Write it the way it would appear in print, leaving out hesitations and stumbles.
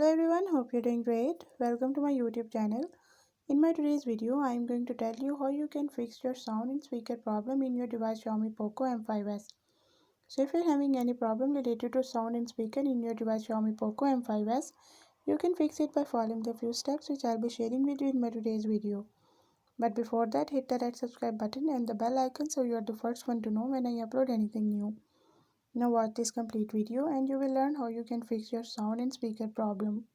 Hello everyone, hope you're doing great. Welcome to my YouTube channel. In my today's video, I am going to tell you how you can fix your sound and speaker problem in your device Xiaomi POCO M5s. So if you're having any problem related to sound and speaker in your device Xiaomi POCO M5s, you can fix it by following the few steps which I'll be sharing with you in my today's video. But before that, hit the red subscribe button and the bell icon so you are the first one to know when I upload anything new. Now watch this complete video and you will learn how you can fix your sound and speaker problem.